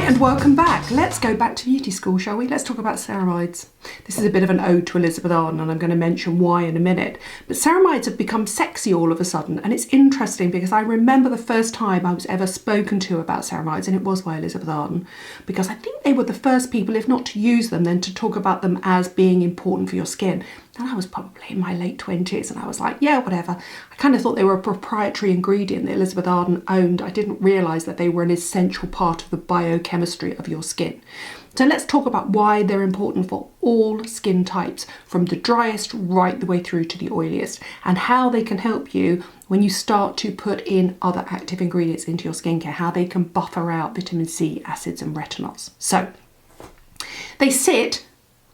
And welcome back. Let's go back to beauty school, shall we? Let's talk about ceramides. This is a bit of an ode to Elizabeth Arden, and I'm going to mention why in a minute. But ceramides have become sexy all of a sudden, and it's interesting because I remember the first time I was ever spoken to about ceramides, and it was by Elizabeth Arden, because I think they were the first people, if not to use them, then to talk about them as being important for your skin. And I was probably in my late 20s, and I was like, yeah, whatever. I kind of thought they were a proprietary ingredient that Elizabeth Arden owned. I didn't realise that they were an essential part of the biochemistry of your skin. So let's talk about why they're important for all skin types, from the driest right the way through to the oiliest, and how they can help you when you start to put in other active ingredients into your skincare, how they can buffer out vitamin C, acids and retinols. So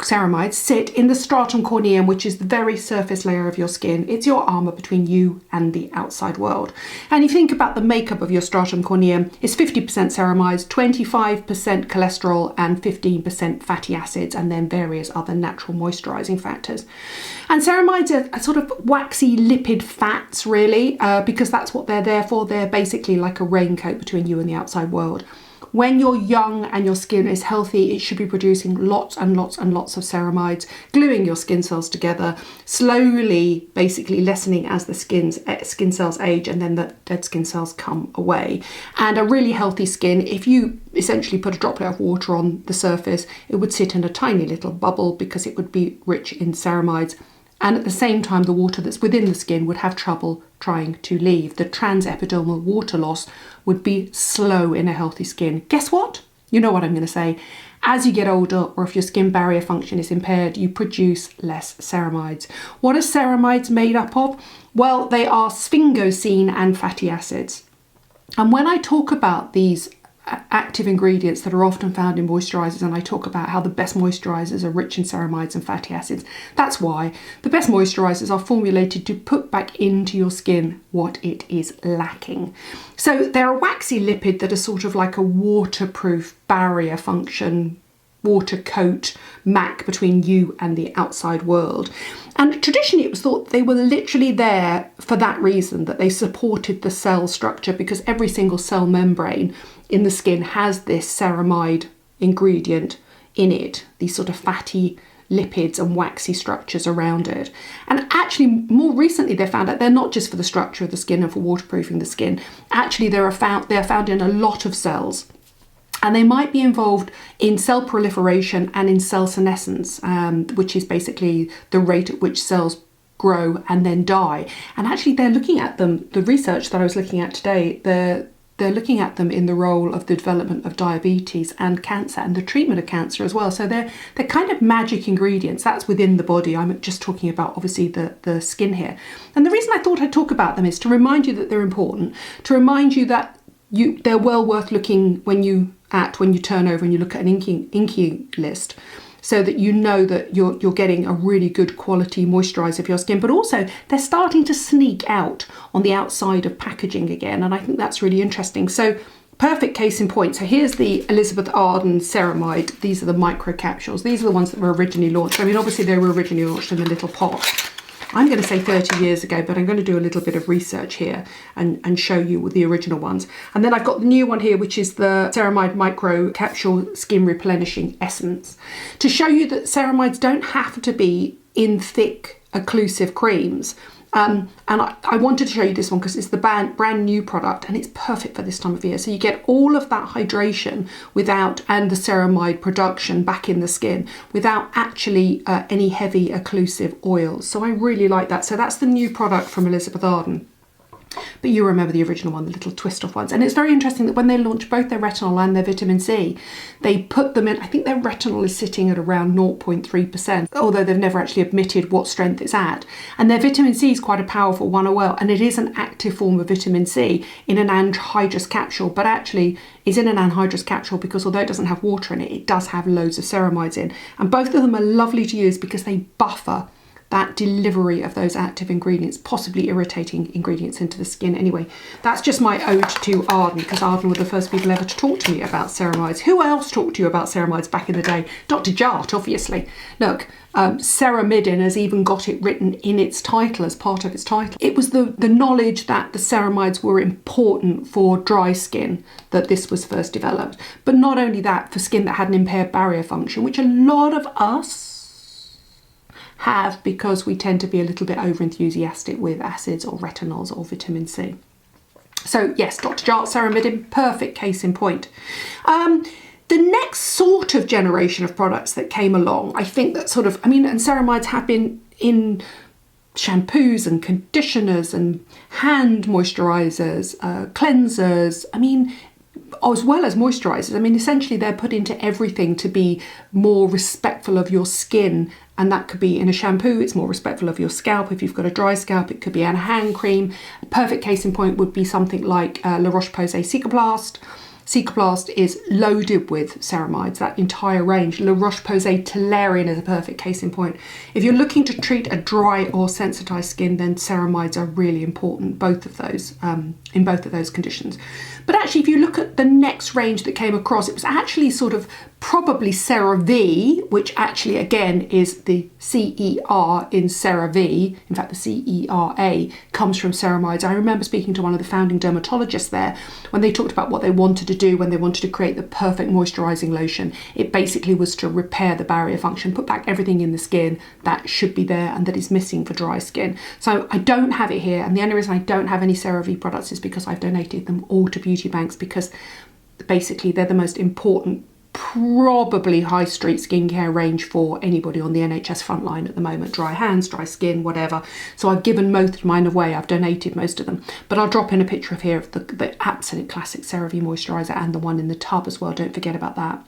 ceramides sit in the stratum corneum, which is the very surface layer of your skin. It's your armour between you and the outside world. And if you think about the makeup of your stratum corneum, it's 50% ceramides, 25% cholesterol and 15% fatty acids, and then various other natural moisturising factors. And ceramides are sort of waxy lipid fats, really, because that's what they're there for. They're basically like a raincoat between you and the outside world. When you're young and your skin is healthy, it should be producing lots and lots and lots of ceramides, gluing your skin cells together, slowly basically lessening as the skin cells age, and then the dead skin cells come away. And a really healthy skin, if you essentially put a droplet of water on the surface, it would sit in a tiny little bubble because it would be rich in ceramides. And at the same time, the water that's within the skin would have trouble trying to leave. The transepidermal water loss would be slow in a healthy skin. Guess what? You know what I'm going to say. As you get older, or if your skin barrier function is impaired, you produce less ceramides. What are ceramides made up of? Well, they are sphingosine and fatty acids. And when I talk about these active ingredients that are often found in moisturisers, and I talk about how the best moisturisers are rich in ceramides and fatty acids, that's why the best moisturisers are formulated to put back into your skin what it is lacking. So they're a waxy lipid that are sort of like a waterproof barrier function, water coat, MAC between you and the outside world. And traditionally it was thought they were literally there for that reason, that they supported the cell structure, because every single cell membrane in the skin has this ceramide ingredient in it, these sort of fatty lipids and waxy structures around it. And actually more recently they found out they're not just for the structure of the skin and for waterproofing the skin. Actually they're found in a lot of cells. And they might be involved in cell proliferation and in cell senescence, which is basically the rate at which cells grow and then die. And actually they're looking at them, the research that I was looking at today, they're looking at them in the role of the development of diabetes and cancer and the treatment of cancer as well. So they're kind of magic ingredients. That's within the body. I'm just talking about obviously the skin here. And the reason I thought I'd talk about them is to remind you that they're important, to remind you that they're well worth looking when you turn over and you look at an inking list, so that you know that you're getting a really good quality moisturiser for your skin. But also they're starting to sneak out on the outside of packaging again, and I think that's really interesting. So perfect case in point. So here's the Elizabeth Arden ceramide. These are the micro capsules. These are the ones that were originally launched. I mean, obviously they were originally launched in a little pot. I'm going to say 30 years ago, but I'm going to do a little bit of research here and show you the original ones. And then I've got the new one here, which is the Ceramide Micro Capsule Skin Replenishing Essence, to show you that ceramides don't have to be in thick, occlusive creams. And I wanted to show you this one because it's the brand new product, and it's perfect for this time of year. So you get all of that hydration and the ceramide production back in the skin without actually any heavy occlusive oils. So I really like that. So that's the new product from Elizabeth Arden. But you remember the original one, the little twist off ones. And it's very interesting that when they launched both their retinol and their vitamin C, they put them in, I think their retinol is sitting at around 0.3%, although they've never actually admitted what strength it's at. And their vitamin C is quite a powerful one as well. And it is an active form of vitamin C in an anhydrous capsule, but actually is in an anhydrous capsule because although it doesn't have water in it, it does have loads of ceramides in. And both of them are lovely to use because they buffer that delivery of those active ingredients, possibly irritating ingredients into the skin. Anyway, that's just my ode to Arden, because Arden were the first people ever to talk to me about ceramides. Who else talked to you about ceramides back in the day? Dr. Jart, obviously. Look, ceramidin has even got it written in its title, as part of its title. It was the knowledge that the ceramides were important for dry skin that this was first developed. But not only that, for skin that had an impaired barrier function, which a lot of us have because we tend to be a little bit over enthusiastic with acids or retinols or vitamin C. So yes, Dr. Jart ceramidin, perfect case in point. The next sort of generation of products that came along, I think that sort of, and ceramides have been in shampoos and conditioners and hand moisturizers, cleansers, as well as moisturizers. Essentially they're put into everything to be more respectful of your skin, and that could be in a shampoo, it's more respectful of your scalp. If you've got a dry scalp, it could be in a hand cream. A perfect case in point would be something like La Roche-Posay Cicaplast. Cicaplast is loaded with ceramides, that entire range. La Roche-Posay Toleriane is a perfect case in point. If you're looking to treat a dry or sensitized skin, then ceramides are really important, both of those, in both of those conditions. But actually, if you look at the next range that came across, it was actually sort of probably Cerave, which actually again is the CER in Cerave. In fact, the CERA comes from ceramides. I remember speaking to one of the founding dermatologists there when they talked about what they wanted to do when they wanted to create the perfect moisturizing lotion. It basically was to repair the barrier function, put back everything in the skin that should be there and that is missing for dry skin. So I don't have it here, and the only reason I don't have any Cerave products is because I've donated them all to beauty banks, because basically they're the most important, probably high street skincare range for anybody on the NHS frontline at the moment. Dry hands, dry skin, whatever. So I've given most of mine away. I've donated most of them. But I'll drop in a picture of here of the absolute classic Cerave moisturiser and the one in the tub as well. Don't forget about that.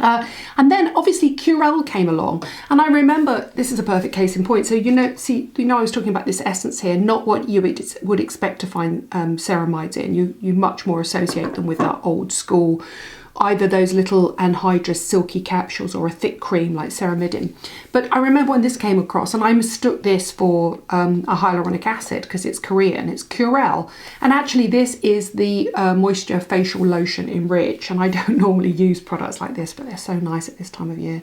And then obviously Curel came along, and I remember this is a perfect case in point. So I was talking about this essence here, not what you would expect to find ceramides in. You much more associate them with that old school, either those little anhydrous silky capsules or a thick cream like ceramidin. But I remember when this came across, and I mistook this for a hyaluronic acid because it's Korean, it's Curel. And actually this is the Moisture Facial Lotion in Rich, and I don't normally use products like this, but they're so nice at this time of year.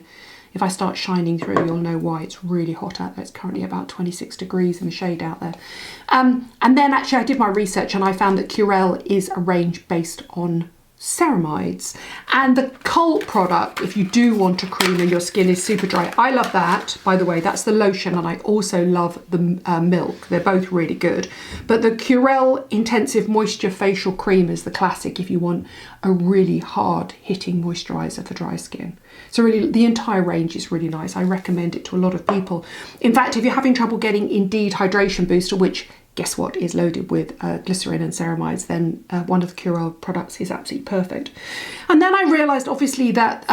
If I start shining through, you'll know why. It's really hot out there. It's currently about 26 degrees in the shade out there. And then actually I did my research and I found that Curel is a range based on ceramides, and the cult product, if you do want to cream and your skin is super dry, I love that, by the way. That's the lotion, and I also love the milk. They're both really good, but the Curel Intensive Moisture Facial Cream is the classic if you want a really hard hitting moisturizer for dry skin. So really the entire range is really nice. I recommend it to a lot of people. In fact, if you're having trouble getting Indeed Hydration Booster, which guess what is loaded with glycerin and ceramides, then one of the Curel products is absolutely perfect. And then I realised obviously that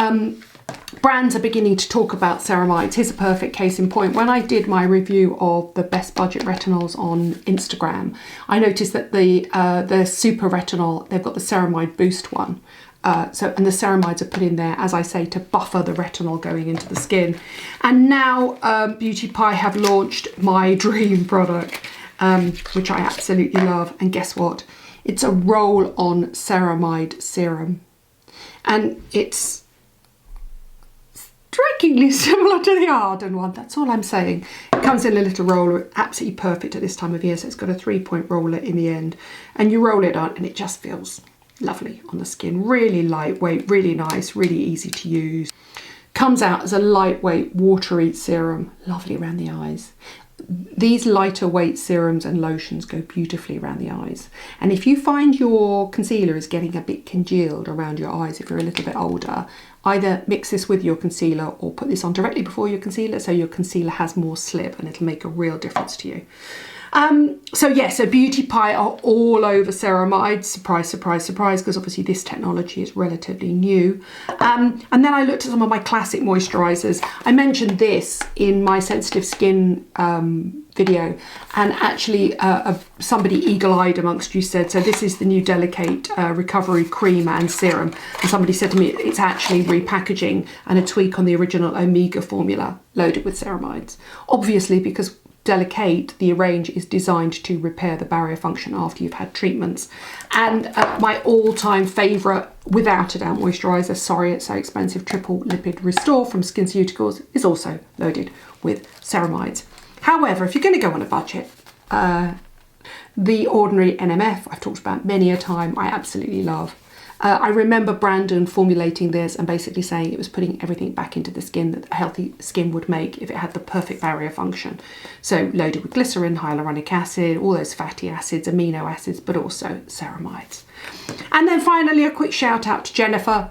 brands are beginning to talk about ceramides. Here's a perfect case in point. When I did my review of the best budget retinols on Instagram, I noticed that the super retinol, they've got the ceramide boost one. And the ceramides are put in there, as I say, to buffer the retinol going into the skin. And now Beauty Pie have launched my dream product, which I absolutely love. And guess what? It's a roll-on ceramide serum. And it's strikingly similar to the Arden one. That's all I'm saying. It comes in a little roller, absolutely perfect at this time of year. So it's got a 3-point roller in the end. And you roll it on and it just feels lovely on the skin. Really lightweight, really nice, really easy to use. Comes out as a lightweight, watery serum. Lovely around the eyes. These lighter weight serums and lotions go beautifully around the eyes. And if you find your concealer is getting a bit congealed around your eyes, if you're a little bit older, either mix this with your concealer or put this on directly before your concealer so your concealer has more slip, and it'll make a real difference to you. So Beauty Pie are all over ceramides. Surprise, surprise, surprise, because obviously this technology is relatively new. And then I looked at some of my classic moisturisers. I mentioned this in my sensitive skin video, and actually somebody eagle-eyed amongst you said, so this is the new Delicate Recovery Cream and Serum. And somebody said to me, it's actually repackaging and a tweak on the original Omega formula loaded with ceramides. Obviously, because Delicate, the range is designed to repair the barrier function after you've had treatments. And my all-time favourite, without a doubt, moisturiser, sorry it's so expensive, Triple Lipid Restore from SkinCeuticals, is also loaded with ceramides. However, if you're going to go on a budget, the ordinary NMF, I've talked about many a time, I absolutely love. I remember Brandon formulating this and basically saying it was putting everything back into the skin that a healthy skin would make if it had the perfect barrier function. So loaded with glycerin, hyaluronic acid, all those fatty acids, amino acids, but also ceramides. And then finally, a quick shout out to Jennifer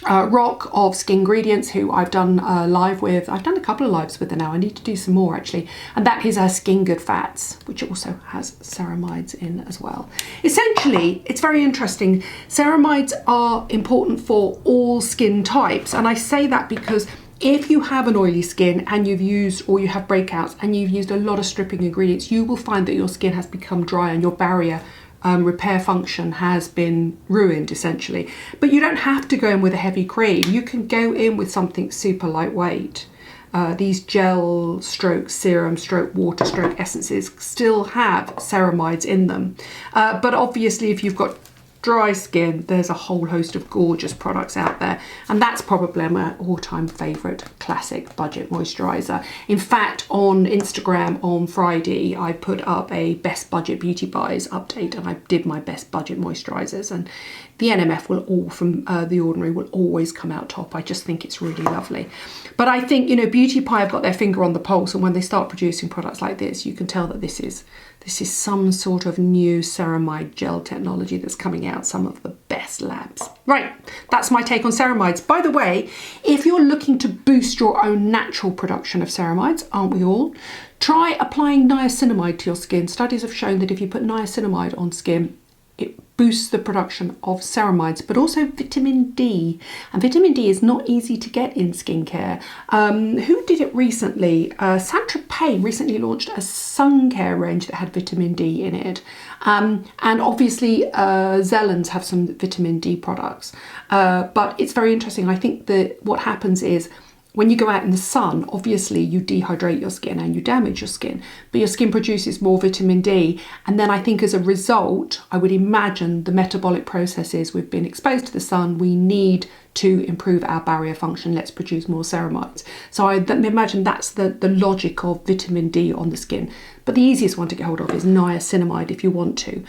Rock of Skin Ingredients, who I've done a live with. I've done a couple of lives with her now. I need to do some more actually. And that is her Skin Good Fats, which also has ceramides in as well. Essentially, it's very interesting. Ceramides are important for all skin types. And I say that because if you have an oily skin and you've used, or you have breakouts and you've used a lot of stripping ingredients, you will find that your skin has become dry and your barrier repair function has been ruined essentially. But you don't have to go in with a heavy cream. You can go in with something super lightweight. These gel stroke serum stroke water stroke essences still have ceramides in them. But obviously if you've got dry skin, there's a whole host of gorgeous products out there, and that's probably my all-time favorite classic budget moisturizer. In fact, on Instagram on Friday I put up a best budget beauty buys update, and I did my best budget moisturizers, and the NMF will all from The Ordinary will always come out top. I just think it's really lovely. But I think, you know, Beauty Pie have got their finger on the pulse, and when they start producing products like this, you can tell that this is some sort of new ceramide gel technology that's coming out, some of the best labs. Right, that's my take on ceramides. By the way, if you're looking to boost your own natural production of ceramides, aren't we all? Try applying niacinamide to your skin. Studies have shown that if you put niacinamide on skin, it boosts the production of ceramides, but also vitamin D. And vitamin D is not easy to get in skincare. Who did it recently? Saint-Tropez recently launched a sun care range that had vitamin D in it. And obviously Zellens have some vitamin D products. But it's very interesting. I think that what happens is, when you go out in the sun, obviously you dehydrate your skin and you damage your skin, but your skin produces more vitamin D. And then I think as a result, I would imagine the metabolic processes, we've been exposed to the sun, we need to improve our barrier function, let's produce more ceramides. So I imagine that's the logic of vitamin D on the skin. But the easiest one to get hold of is niacinamide if you want to.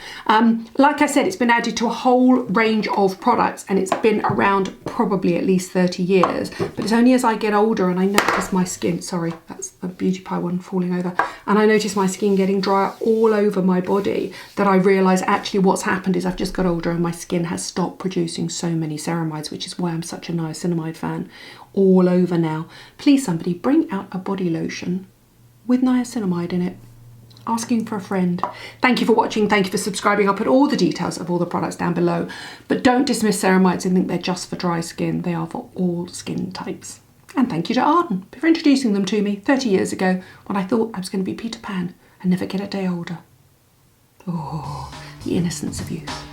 Like I said, it's been added to a whole range of products, and it's been around probably at least 30 years. But it's only as I get older and I notice my skin, sorry, that's the Beauty Pie one falling over, and I notice my skin getting drier all over my body, that I realise actually what's happened is I've just got older and my skin has stopped producing so many ceramides, which is why I'm such a niacinamide fan all over now. Please somebody bring out a body lotion with niacinamide in it. Asking for a friend. Thank you for watching. Thank you for subscribing. I'll put all the details of all the products down below. But don't dismiss ceramides and think they're just for dry skin. They are for all skin types. And thank you to Arden for introducing them to me 30 years ago when I thought I was going to be Peter Pan and never get a day older. Oh, the innocence of youth.